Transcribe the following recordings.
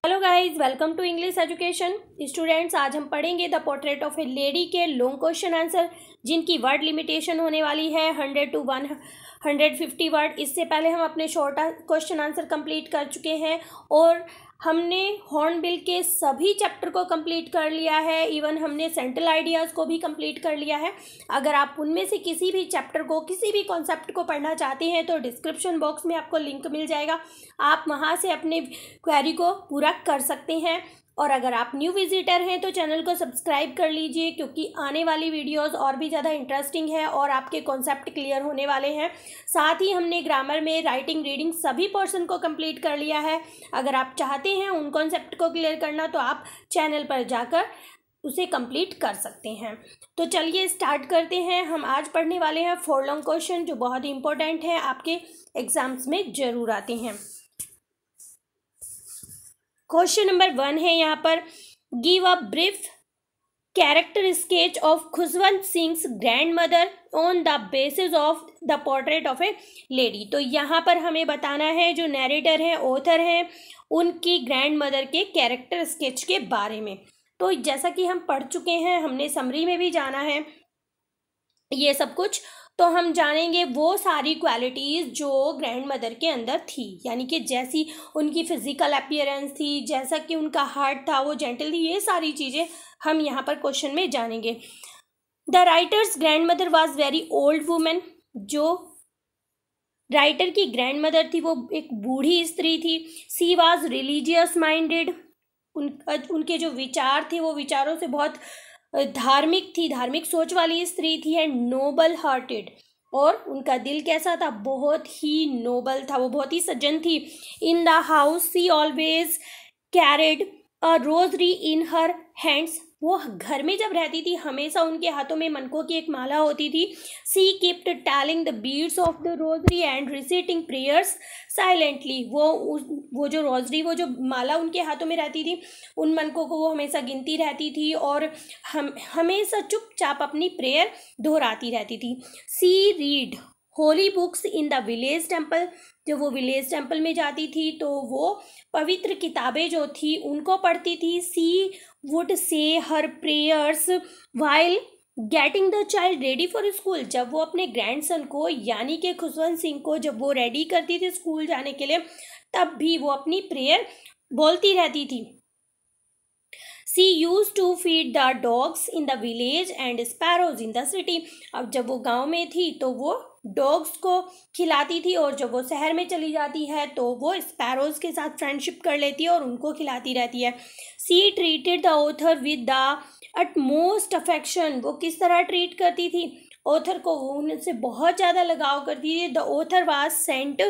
Hello guys, welcome to English education. Students, आज हम पढ़ेंगे the portrait of a lady के लॉन्ग क्वेश्चन आंसर, जिनकी वर्ड लिमिटेशन होने वाली है 100 to 150 वर्ड। इससे पहले हम अपने शॉर्ट क्वेश्चन आंसर कंप्लीट कर चुके हैं और हमने हॉर्नबिल के सभी चैप्टर को कंप्लीट कर लिया है। इवन हमने सेंट्रल आइडियाज़ को भी कंप्लीट कर लिया है। अगर आप उनमें से किसी भी चैप्टर को, किसी भी कॉन्सेप्ट को पढ़ना चाहते हैं तो डिस्क्रिप्शन बॉक्स में आपको लिंक मिल जाएगा, आप वहां से अपने क्वेरी को पूरा कर सकते हैं। और अगर आप न्यू विजिटर हैं तो चैनल को सब्सक्राइब कर लीजिए, क्योंकि आने वाली वीडियोस और भी ज़्यादा इंटरेस्टिंग है और आपके कॉन्सेप्ट क्लियर होने वाले हैं। साथ ही हमने ग्रामर में राइटिंग, रीडिंग सभी पोर्शन को कंप्लीट कर लिया है। अगर आप चाहते हैं उन कॉन्सेप्ट को क्लियर करना तो आप चैनल पर जाकर उसे कंप्लीट कर सकते हैं। तो चलिए स्टार्ट करते हैं। हम आज पढ़ने वाले हैं 4 लॉन्ग क्वेश्चन, जो बहुत ही इंपॉर्टेंट है, आपके एग्जाम्स में जरूर आते हैं। क्वेश्चन नंबर 1 है यहाँ पर, give a brief character sketch of Khushwant Singh grand mother on the basis of the portrait of a lady. तो यहाँ पर हमें बताना है, जो नरेटर हैं, ऑथर हैं, उनकी ग्रैंड मदर के कैरेक्टर स्केच के बारे में। तो जैसा कि हम पढ़ चुके हैं, हमने समरी में भी जाना है ये सब कुछ, तो हम जानेंगे वो सारी क्वालिटीज़ जो ग्रैंड मदर के अंदर थी, यानी कि जैसी उनकी फिजिकल अपीयरेंस थी, जैसा कि उनका हार्ट था, वो जेंटल थी, ये सारी चीज़ें हम यहाँ पर क्वेश्चन में जानेंगे। The writers grand mother was very old women. जो राइटर की ग्रैंड मदर थी वो एक बूढ़ी स्त्री थी। सी वॉज रिलीजियस माइंडेड। उनके जो विचार थे वो विचारों से बहुत धार्मिक थी, धार्मिक सोच वाली स्त्री थी। एंड नोबल हार्टेड, और उनका दिल कैसा था, बहुत ही नोबल था, वो बहुत ही सज्जन थी। In the house she always carried a rosary in her hands. वो घर में जब रहती थी हमेशा उनके हाथों में मनकों की एक माला होती थी। She kept telling the beads of the rosary and reciting prayers silently. वो जो रोजरी, वो जो माला उनके हाथों में रहती थी, उन मनकों को वो हमेशा गिनती रहती थी और हमेशा चुपचाप अपनी प्रेयर दोहराती रहती थी। She read holy books in the village temple. जब वो विलेज टेम्पल में जाती थी तो वो पवित्र किताबें जो थी उनको पढ़ती थी। She would say her prayers while getting the child ready for school. जब वो अपने ग्रैंडसन को, यानी कि खुशवंत सिंह को, जब वो रेडी करती थी स्कूल जाने के लिए, तब भी वो अपनी प्रेयर बोलती रहती थी। She used to feed the dogs in the village and sparrows in the city. अब जब वो गांव में थी तो वो डॉग्स को खिलाती थी, और जब वो शहर में चली जाती है तो वो स्पैरोज के साथ फ्रेंडशिप कर लेती है और उनको खिलाती रहती है। She treated the author with the utmost affection. वो किस तरह ट्रीट करती थी ऑथर को, वो उनसे बहुत ज़्यादा लगाव करती थी। The author was sent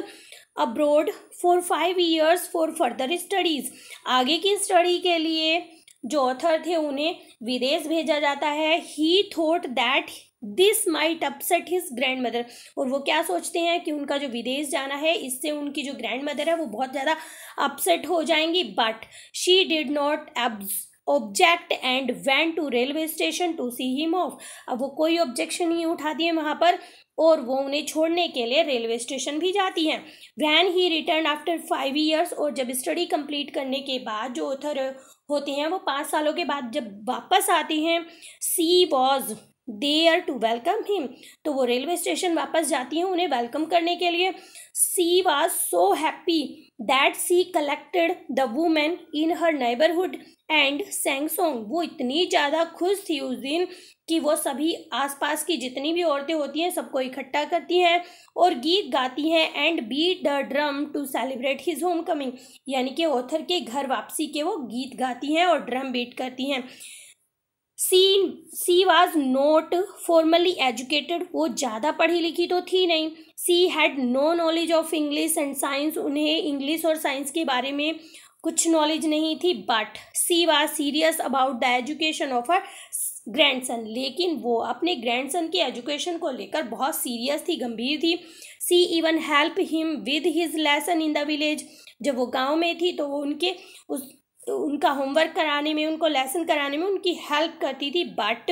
abroad for 5 years for further studies. आगे की स्टडी के लिए जो ऑथर थे उन्हें विदेश भेजा जाता है। ही thought that this might upset his grand mother, और वो क्या सोचते हैं कि उनका जो विदेश जाना है इससे उनकी जो ग्रैंड मदर है वो बहुत ज़्यादा अपसेट हो जाएंगी। But she did not object and went to railway station to see him off. अब वो कोई ऑब्जेक्शन नहीं उठाती है वहाँ पर, और वो उन्हें छोड़ने के लिए रेलवे स्टेशन भी जाती हैं। When he return after 5 years, और जब स्टडी कंप्लीट करने के बाद जो ऑथर होते हैं वो 5 सालों के बाद जब वापस आती हैं, she was there to welcome him. तो वो रेलवे स्टेशन वापस जाती हैं उन्हें वेलकम करने के लिए। She was so happy that she collected the women in her neighbourhood and sang song. वो इतनी ज़्यादा खुश थी उस दिन कि वो सभी आसपास की जितनी भी औरतें होती हैं सबको इकट्ठा करती हैं और गीत गाती हैं। And beat the drum to celebrate his home coming, यानी कि ऑथर के घर वापसी के वो गीत गाती हैं और ड्रम बीट करती हैं। She was not formally educated, वो ज़्यादा पढ़ी लिखी तो थी नहीं। She had no knowledge of English and science, उन्हें इंग्लिश और साइंस के बारे में कुछ नॉलेज नहीं थी। But she was serious about the education of her grandson, लेकिन वो अपने ग्रैंडसन की एजुकेशन को लेकर बहुत सीरियस थी, गंभीर थी। She even help him with his lesson in the village. जब वो गांव में थी तो वो उनका होमवर्क कराने में, उनको लेसन कराने में उनकी हेल्प करती थी। But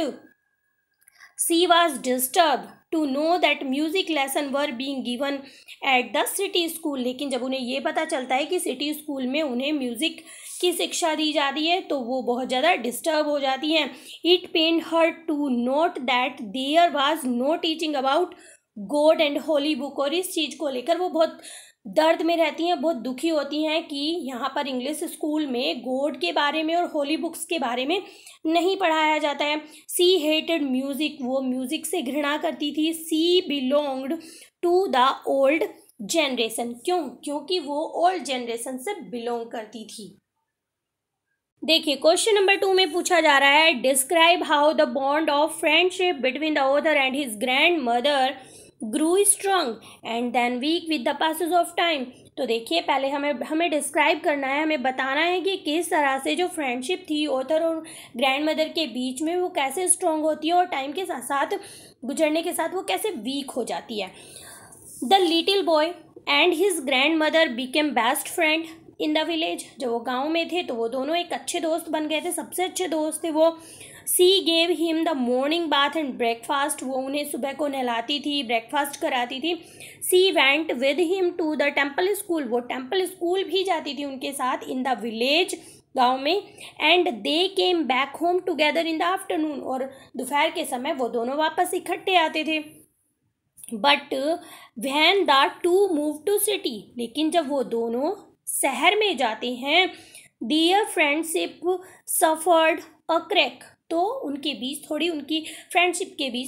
she was disturb to know that music lesson were being given at the city school. लेकिन जब उन्हें ये पता चलता है कि सिटी स्कूल में उन्हें म्यूजिक की शिक्षा दी जा रही है तो वो बहुत ज़्यादा डिस्टर्ब हो जाती हैं। It pain her to note that there was no teaching about God and holy book, और इस चीज़ को लेकर वो बहुत दर्द में रहती हैं, बहुत दुखी होती हैं कि यहाँ पर इंग्लिश स्कूल में गॉड के बारे में और होली बुक्स के बारे में नहीं पढ़ाया जाता है। सी हेटेड म्यूजिक, वो म्यूजिक से घृणा करती थी। She belonged to the old generation, क्योंकि वो ओल्ड जनरेशन से बिलोंग करती थी। देखिए क्वेश्चन नंबर 2 में पूछा जा रहा है, describe how the bond of friendship between the author and his grandmother grew strong and then weak with the passage of time. तो देखिए पहले हमें डिस्क्राइब करना है, हमें बताना है कि किस तरह से जो फ्रेंडशिप थी ऑथर और ग्रैंड मदर के बीच में वो कैसे स्ट्रॉन्ग होती है और टाइम के साथ साथ गुजरने के साथ वो कैसे वीक हो जाती है। The little boy and his grand mother became best friend in the village. जब वो गाँव में थे तो वो दोनों एक अच्छे दोस्त बन गए थे, सबसे अच्छे दोस्त थे वो। She gave him the morning bath and breakfast, वो उन्हें सुबह को नहलाती थी, ब्रेकफास्ट कराती थी। She went with him to the temple school, वो टेम्पल स्कूल भी जाती थी उनके साथ इन द विलेज, गाँव में। And they came back home together in the afternoon, और दोपहर के समय वो दोनों वापस इकट्ठे आते थे। But when the two move to city, लेकिन जब वो दोनों शहर में जाते हैं, their friendship suffered a crack, तो उनके बीच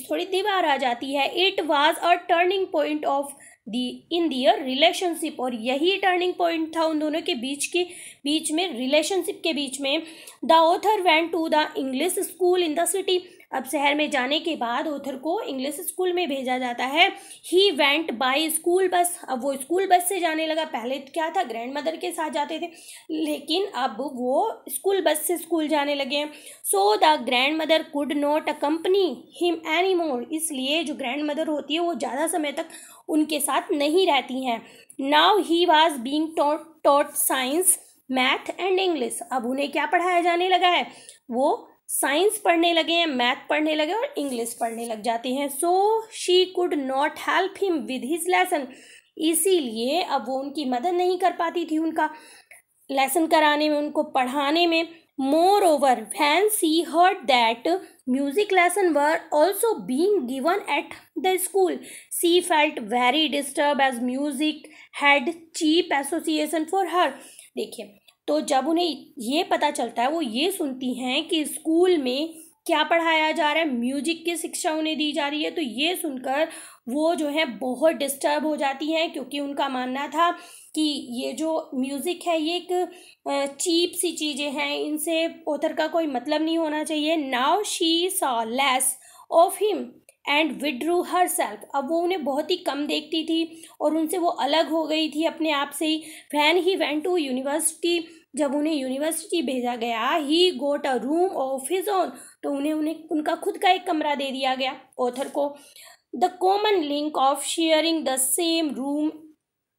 थोड़ी दीवार आ जाती है। It was a turning point of in their relationship, और यही टर्निंग पॉइंट था उन दोनों के बीच में रिलेशनशिप के बीच में। The author went to the English school in the city, अब शहर में जाने के बाद ऑथर को इंग्लिश स्कूल में भेजा जाता है। He went by school bus, अब वो स्कूल बस से जाने लगा। पहले क्या था, ग्रैंड मदर के साथ जाते थे, लेकिन अब वो स्कूल बस से स्कूल जाने लगे हैं। So the grand mother could not accompany him any more, इसलिए जो ग्रैंड मदर होती है वो ज़्यादा समय तक उनके साथ नहीं रहती हैं। Now he was being taught science math and English, अब उन्हें क्या पढ़ाया जाने लगा है, वो साइंस पढ़ने लगे हैं, मैथ पढ़ने लगे और इंग्लिश पढ़ने लग जाते हैं। So she could not help him with his lesson, इसीलिए अब वो उनकी मदद नहीं कर पाती थी उनका लेसन कराने में, उनको पढ़ाने में। Moreover when she heard that music lesson were also being given at the school, she felt very disturb as music had cheap association for her. देखिए तो जब उन्हें ये पता चलता है, वो ये सुनती हैं कि स्कूल में क्या पढ़ाया जा रहा है, म्यूजिक की शिक्षा उन्हें दी जा रही है, तो ये सुनकर वो जो है बहुत डिस्टर्ब हो जाती हैं, क्योंकि उनका मानना था कि ये जो म्यूज़िक है ये एक चीप सी चीज़ें हैं, इनसे ऑथर का कोई मतलब नहीं होना चाहिए। Now she saw less of him and withdrew her self, अब वो उन्हें बहुत ही कम देखती थी और उनसे वो अलग हो गई थी अपने आप से ही। When he went to university, जब उन्हें यूनिवर्सिटी भेजा गया, he got a room of his own, तो उन्हें उनका खुद का एक कमरा दे दिया गया ऑथर को। The common link of sharing the same room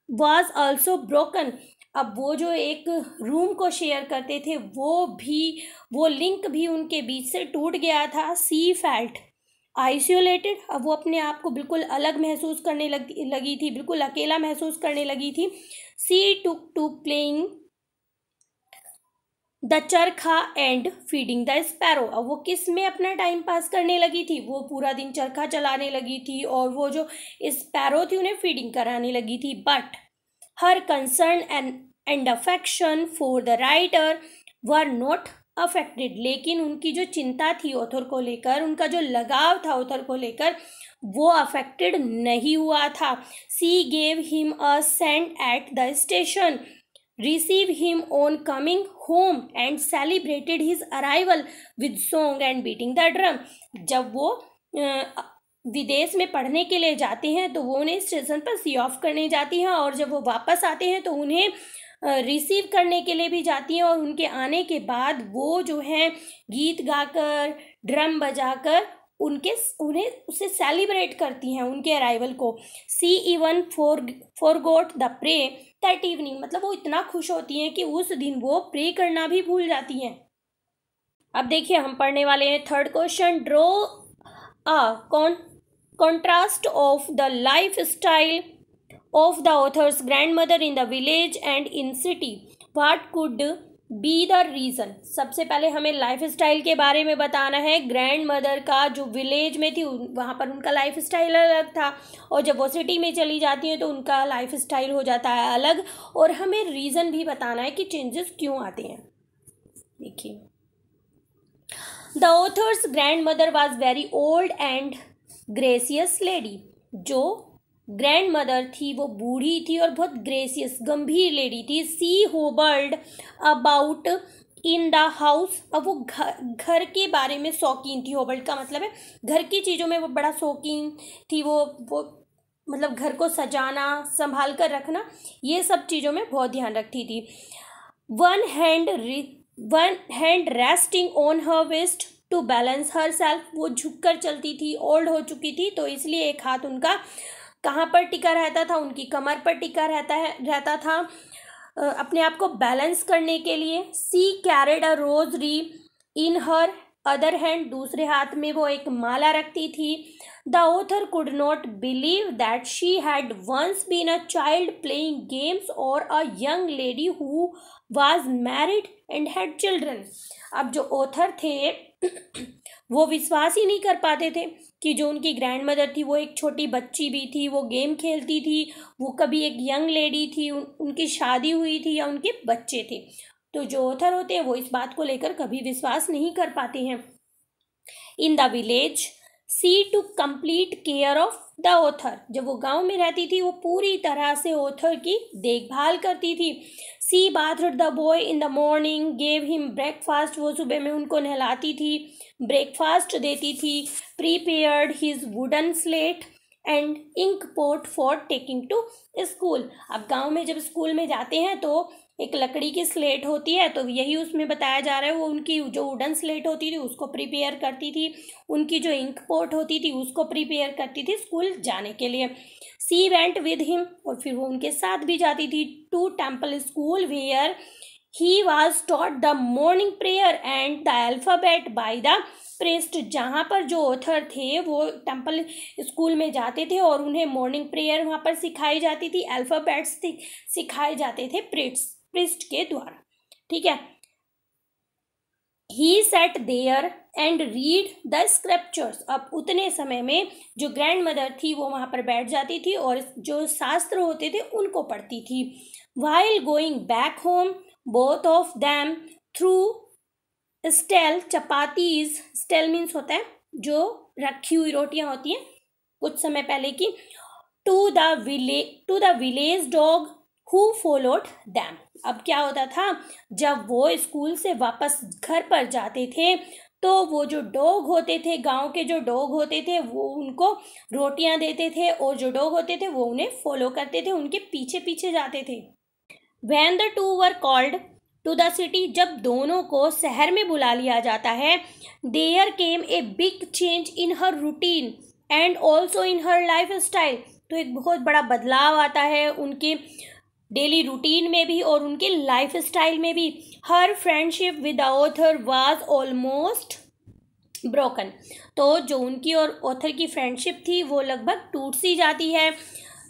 was also broken, अब वो जो एक रूम को शेयर करते थे वो लिंक भी उनके बीच से टूट गया था। सी फेल्ट आइसोलेटेड, अब वो अपने आप को बिल्कुल अलग महसूस करने लगी थी, बिल्कुल अकेला महसूस करने लगी थी। सी टुक टू प्लेइंग द चरखा एंड फीडिंग द स्पैरो, अब वो किस में अपना टाइम पास करने लगी थी, वो पूरा दिन चरखा चलाने लगी थी और वो जो स्पैरो थी उन्हें फीडिंग कराने लगी थी। But her concern and affection for the writer were not affected, लेकिन उनकी जो चिंता थी ऑथर को लेकर, उनका जो लगाव था ऑथर को लेकर, वो अफेक्टेड नहीं हुआ था। She gave him a cent at the station, receive him on coming home and celebrated his arrival with song and beating the drum, जब वो विदेश में पढ़ने के लिए जाते हैं तो वो उन्हें स्टेशन पर सी ऑफ करने जाती हैं, और जब वो वापस आते हैं तो उन्हें रिसीव करने के लिए भी जाती हैं, और उनके आने के बाद वो जो है गीत गाकर ड्रम बजाकर उन्हें उसे सेलिब्रेट करती हैं उनके अराइवल को। She even forgot the pray that evening, मतलब वो इतना खुश होती हैं कि उस दिन वो प्रे करना भी भूल जाती हैं। अब देखिए हम पढ़ने वाले हैं third question, draw a contrast of the lifestyle of the author's grandmother in the village and in city. What could be the reason? सबसे पहले हमें लाइफ स्टाइल के बारे में बताना है। ग्रैंड मदर का जो विलेज में थी वहाँ पर उनका लाइफ स्टाइल अलग था, और जब वो सिटी में चली जाती हैं तो उनका लाइफ स्टाइल हो जाता है अलग, और हमें रीज़न भी बताना है कि चेंजेस क्यों आते हैं। देखिए, the author's grand mother was very old and gracious lady. जो ग्रैंड मदर थी वो बूढ़ी थी और बहुत ग्रेसियस गंभीर लेडी थी। सी होबल्ड अबाउट इन द हाउस। अब वो घर के बारे में शौकीन थी। होबल्ड का मतलब है घर की चीज़ों में वो बड़ा शौकीन थी। वो मतलब घर को सजाना, संभाल कर रखना, ये सब चीज़ों में बहुत ध्यान रखती थी। One hand resting on her waist to balance herself. वो झुककर चलती थी, ओल्ड हो चुकी थी, तो इसलिए एक हाथ उनका कहाँ पर टिका रहता था? उनकी कमर पर टिका रहता था अपने आप को बैलेंस करने के लिए। She carried a rosary in her other hand. दूसरे हाथ में वो एक माला रखती थी। The author could not believe that she had once been a child playing games और a young lady who was married and had children. अब जो ऑथर थे वो विश्वास ही नहीं कर पाते थे कि जो उनकी ग्रैंड मदर थी वो एक छोटी बच्ची भी थी, वो गेम खेलती थी, वो कभी एक यंग लेडी थी, उनकी शादी हुई थी या उनके बच्चे थे। तो जो ऑथर होते हैं वो इस बात को लेकर कभी विश्वास नहीं कर पाते हैं। In the village she to complete care of the author. जब वो गांव में रहती थी वो पूरी तरह से ऑथर की देखभाल करती थी। She bathed the boy in the morning, gave him breakfast. वो सुबह में उनको नहलाती थी, ब्रेकफास्ट देती थी। Prepared his wooden slate and ink pot for taking to school. अब गांव में जब स्कूल में जाते हैं तो एक लकड़ी की स्लेट होती है, तो यही उसमें बताया जा रहा है। वो उनकी जो वुडन स्लेट होती थी उसको प्रिपेयर करती थी, उनकी जो इंक पोट होती थी उसको प्रिपेयर करती थी स्कूल जाने के लिए। सी वेंट विद हिम, और फिर वो उनके साथ भी जाती थी, to temple school where he was taught the morning prayer and the alphabet by the priest. जहाँ पर जो ऑथर थे वो टेम्पल स्कूल में जाते थे और उन्हें मॉर्निंग प्रेयर वहाँ पर सिखाई जाती थी, अल्फ़ाबेट्स सिखाए जाते थे प्रिस्ट के द्वारा। ठीक है। He sat there and read the scriptures. अब उतने समय में जो ग्रैंड मदर थी वो वहाँ पर बैठ जाती थी और जो शास्त्र होते थे उनको पढ़ती थी। While going back home both of them threw stale chapatis. Stale means होता है जो रखी हुई रोटियां होती हैं कुछ समय पहले की। To the village dog who followed them. अब क्या होता था, जब वो स्कूल से वापस घर पर जाते थे तो वो जो डॉग होते थे, गांव के जो डॉग होते थे, वो उनको रोटियां देते थे और जो डॉग होते थे वो उन्हें फॉलो करते थे, उनके पीछे पीछे जाते थे। When the two were called to the city, जब दोनों को शहर में बुला लिया जाता है, there came a big change in her routine and also in her lifestyle। तो एक बहुत बड़ा बदलाव आता है उनके डेली रूटीन में भी और उनके लाइफ स्टाइल में भी। Her friendship with the author was almost broken. तो जो उनकी और ऑथर की फ्रेंडशिप थी वो लगभग टूट सी जाती है।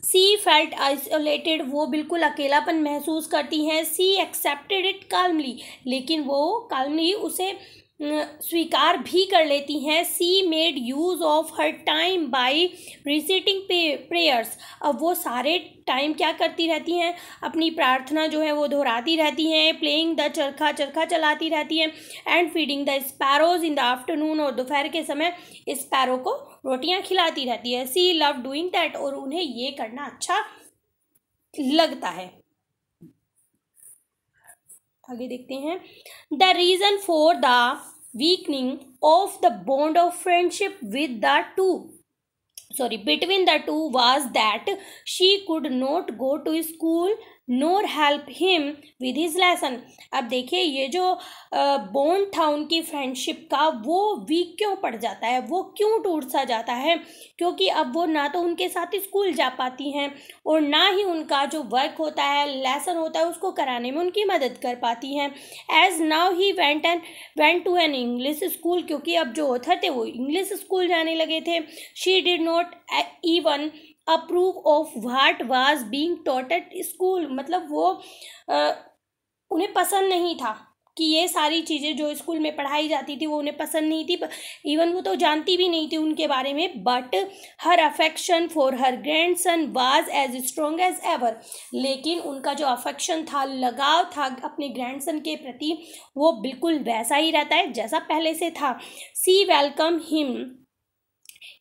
सी फेल्ट आइसोलेटेड, वो बिल्कुल अकेलापन महसूस करती हैं। सी एक्सेप्टेड इट काल्मली, लेकिन वो काल्मली उसे स्वीकार भी कर लेती हैं। She made use of her time by reciting prayers. अब वो सारे टाइम क्या करती रहती हैं, अपनी प्रार्थना जो है वो दोहराती रहती हैं। प्लेइंग द चरखा चलाती रहती हैं। And feeding the sparrows in the afternoon, और दोपहर के समय स्पैरो को रोटियां खिलाती रहती है। सी लव डूइंग दैट, और उन्हें ये करना अच्छा लगता है। आगे देखते हैं। The reason for the weakening of the bond of friendship with the two between the two was that she could not go to school nor help him with his lesson। अब देखिए ये जो बॉन्ड था उनकी friendship का वो week क्यों पड़ जाता है, वो क्यों टूट सा जाता है, क्योंकि अब वो ना तो उनके साथ स्कूल जा पाती हैं और ना ही उनका जो वर्क होता है, लेसन होता है, उसको कराने में उनकी मदद कर पाती हैं। As now he went to an English school, क्योंकि अब जो ऑथर थे वो इंग्लिश स्कूल जाने लगे थे। She did not even approve of what was being taught at school, मतलब वो उन्हें पसंद नहीं था कि ये सारी चीज़ें जो स्कूल में पढ़ाई जाती थी वो उन्हें पसंद नहीं थी, इवन वो तो जानती भी नहीं थी उनके बारे में। But her affection for her grandson was as strong as ever, लेकिन उनका जो अफेक्शन था, लगाव था अपने ग्रैंडसन के प्रति, वो बिल्कुल वैसा ही रहता है जैसा पहले से था। She welcome him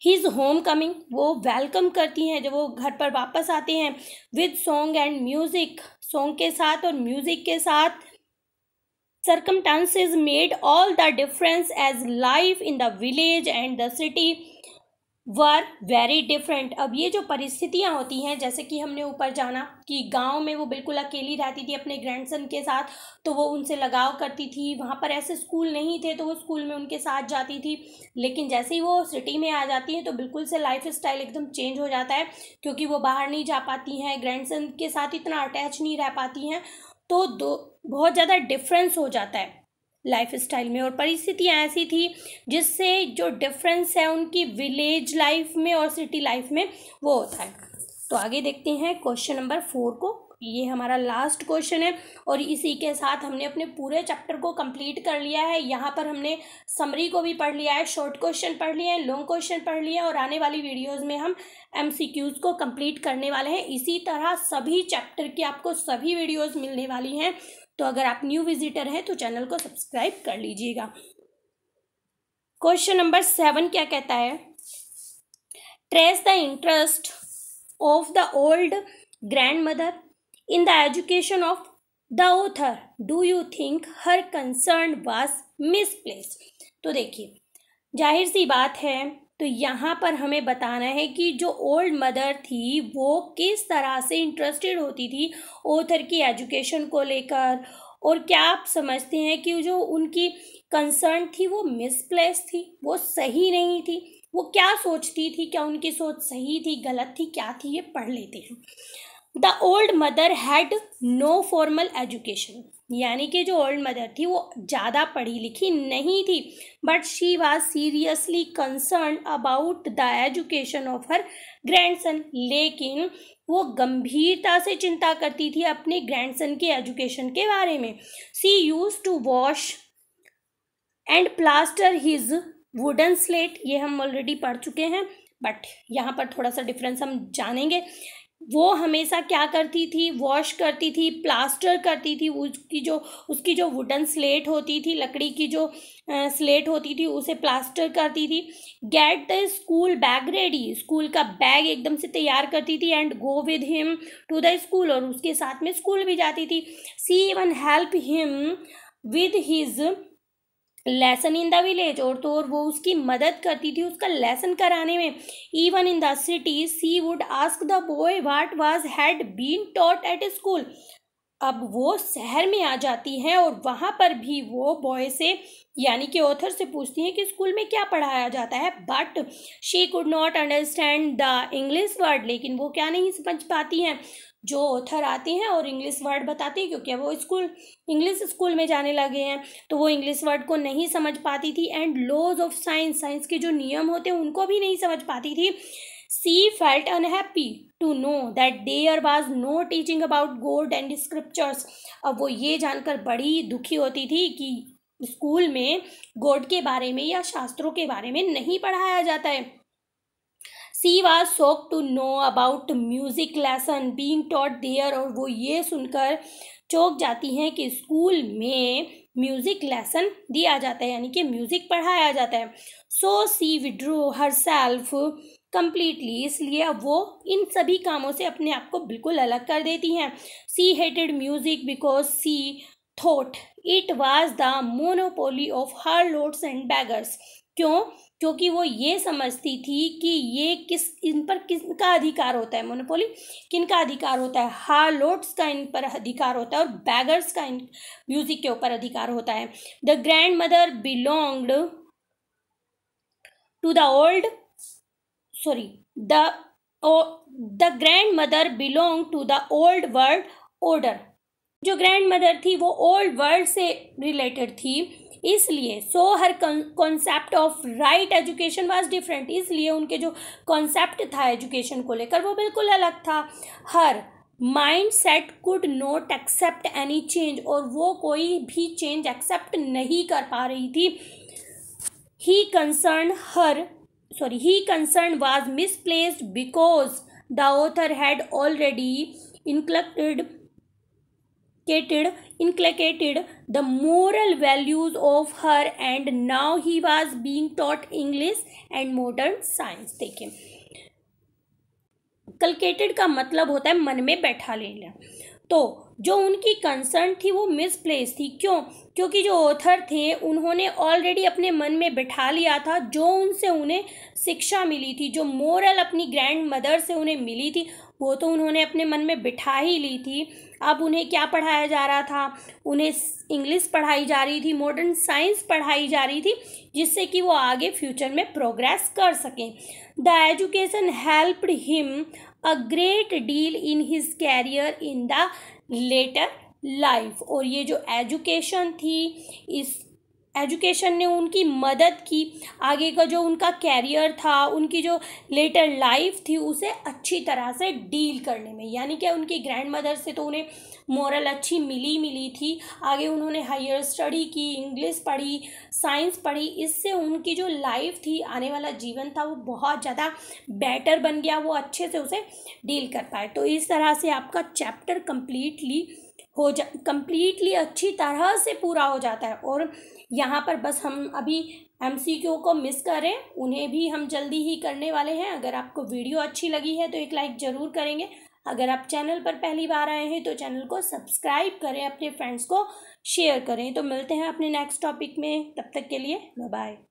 his home coming, वो वेलकम करती हैं जब वो घर पर वापस आते हैं, with song and music, song के साथ और म्यूजिक के साथ। Circumstances made all the difference as life in the village and the city were very different। अब ये जो परिस्थितियाँ होती हैं, जैसे कि हमने ऊपर जाना कि गांव में वो बिल्कुल अकेली रहती थी अपने ग्रैंडसन के साथ, तो वो उनसे लगाव करती थी, वहाँ पर ऐसे स्कूल नहीं थे तो वो स्कूल में उनके साथ जाती थी। लेकिन जैसे ही वो सिटी में आ जाती है तो बिल्कुल से लाइफ स्टाइल एकदम चेंज हो जाता है, क्योंकि वो बाहर नहीं जा पाती हैं, ग्रैंडसन के साथ इतना अटैच नहीं रह पाती हैं, तो बहुत ज़्यादा डिफरेंस हो जाता है लाइफ स्टाइल में। और परिस्थितियाँ ऐसी थी जिससे जो डिफरेंस है उनकी विलेज लाइफ में और सिटी लाइफ में वो होता है। तो आगे देखते हैं क्वेश्चन नंबर 4 को। ये हमारा लास्ट क्वेश्चन है और इसी के साथ हमने अपने पूरे चैप्टर को कंप्लीट कर लिया है। यहाँ पर हमने समरी को भी पढ़ लिया है, शॉर्ट क्वेश्चन पढ़ लिए हैं, लॉन्ग क्वेश्चन पढ़ लिए हैं और आने वाली वीडियोज़ में हम MCQs को कंप्लीट करने वाले हैं। इसी तरह सभी चैप्टर की आपको सभी वीडियोज़ मिलने वाली हैं, तो अगर आप न्यू विजिटर हैं तो चैनल को सब्सक्राइब कर लीजिएगा। क्वेश्चन नंबर 7 क्या कहता है? Trace the interest of the old grand mother in the education of the author, do you think her concern was misplaced. तो देखिए जाहिर सी बात है, तो यहाँ पर हमें बताना है कि जो ओल्ड मदर थी वो किस तरह से इंटरेस्टेड होती थी ऑथर की एजुकेशन को लेकर, और क्या आप समझते हैं कि जो उनकी कंसर्न थी वो मिसप्लेस थी, वो सही नहीं थी, वो क्या सोचती थी, क्या उनकी सोच सही थी, गलत थी, क्या थी, ये पढ़ लेते हैं। The old mother had no formal education, यानी कि जो ओल्ड मदर थी वो ज़्यादा पढ़ी लिखी नहीं थी, but she was seriously concern about the education of her grandson, लेकिन वो गंभीरता से चिंता करती थी अपने ग्रैंडसन के एजुकेशन के बारे में। She used to wash and plaster his wooden slate, ये हम ऑलरेडी पढ़ चुके हैं, बट यहाँ पर थोड़ा सा डिफरेंस हम जानेंगे। वो हमेशा क्या करती थी? वॉश करती थी, प्लास्टर करती थी, उसकी जो वुडन स्लेट होती थी, लकड़ी की जो स्लेट होती थी उसे प्लास्टर करती थी। Get the school bag ready, school का बैग एकदम से तैयार करती थी, and go with him to the school, और उसके साथ में स्कूल भी जाती थी। She even help him with his lesson in the village, और तो और वो उसकी मदद करती थी उसका लेसन कराने में। Even in the city she would ask the boy what was had been taught at school, अब वो शहर में आ जाती हैं और वहाँ पर भी वो बॉय से यानी कि ऑथर से पूछती हैं कि स्कूल में क्या पढ़ाया जाता है, but she could not understand the English word, लेकिन वो क्या नहीं समझ पाती हैं, जो ऑथर आते हैं और इंग्लिश वर्ड बताते हैं, क्योंकि वो इंग्लिश स्कूल में जाने लगे हैं तो वो इंग्लिश वर्ड को नहीं समझ पाती थी। एंड लॉज ऑफ साइंस के जो नियम होते हैं उनको भी नहीं समझ पाती थी। She felt unhappy to know that there was no teaching about God and scriptures, अब वो ये जानकर बड़ी दुखी होती थी कि स्कूल में गॉड के बारे में या शास्त्रों के बारे में नहीं पढ़ाया जाता है। She was shocked to know about music lesson being taught there, और वो ये सुनकर चौंक जाती हैं कि स्कूल में म्यूज़िक लेसन दिया जाता है, यानी कि म्यूज़िक पढ़ाया जाता है। So she withdrew herself completely, इसलिए अब वो इन सभी कामों से अपने आप को बिल्कुल अलग कर देती हैं। She hated music because she thought it was the monopoly of her lords and beggars, क्यों? क्योंकि वो ये समझती थी कि ये इन पर किसका अधिकार होता है, मोनोपोली किनका अधिकार होता है, हार्लोट्स का इन पर अधिकार होता है और बैगर्स का इन म्यूजिक के ऊपर अधिकार होता है। The grandmother belonged to the old the grandmother belong to the old world order. जो ग्रैंड मदर थी वो ओल्ड वर्ल्ड से रिलेटेड थी, इसलिए so her concept of right education was different, इसलिए उनके जो कॉन्सेप्ट था एजुकेशन को लेकर वो बिल्कुल अलग था। Her mind set could not accept any change, और वो कोई भी चेंज एक्सेप्ट नहीं कर पा रही थी। ही concern was misplaced because the author had already inculcated the moral values of her, and now he was being taught English and modern science। देखिए, inculcated का मतलब होता है मन में बैठा लेना। तो जो उनकी कंसर्न थी वो मिसप्लेस थी। क्यों? क्योंकि जो ऑथर थे उन्होंने ऑलरेडी अपने मन में बिठा लिया था, जो उनसे उन्हें शिक्षा मिली थी, जो मोरल अपनी ग्रैंड मदर से उन्हें मिली थी, वो तो उन्होंने अपने मन में बिठा ही ली थी। अब उन्हें क्या पढ़ाया जा रहा था? उन्हें इंग्लिश पढ़ाई जा रही थी, मॉडर्न साइंस पढ़ाई जा रही थी, जिससे कि वो आगे फ्यूचर में प्रोग्रेस कर सकें। The education helped him a great deal in his career in the later life. और ये जो एजुकेशन थी, इस एजुकेशन ने उनकी मदद की आगे का जो उनका कैरियर था, उनकी जो लेटर लाइफ थी, उसे अच्छी तरह से डील करने में। यानी कि उनकी ग्रैंड मदर से तो उन्हें मोरल अच्छी मिली थी, आगे उन्होंने हायर स्टडी की, इंग्लिश पढ़ी, साइंस पढ़ी, इससे उनकी जो लाइफ थी, आने वाला जीवन था, वो बहुत ज़्यादा बेटर बन गया, वो अच्छे से उसे डील कर पाए। तो इस तरह से आपका चैप्टर कंप्लीटली अच्छी तरह से पूरा हो जाता है। और यहाँ पर बस हम अभी MCQ को मिस करें, उन्हें भी हम जल्दी ही करने वाले हैं। अगर आपको वीडियो अच्छी लगी है तो एक लाइक ज़रूर करेंगे। अगर आप चैनल पर पहली बार आए हैं तो चैनल को सब्सक्राइब करें, अपने फ्रेंड्स को शेयर करें। तो मिलते हैं अपने नेक्स्ट टॉपिक में, तब तक के लिए बाय बाय।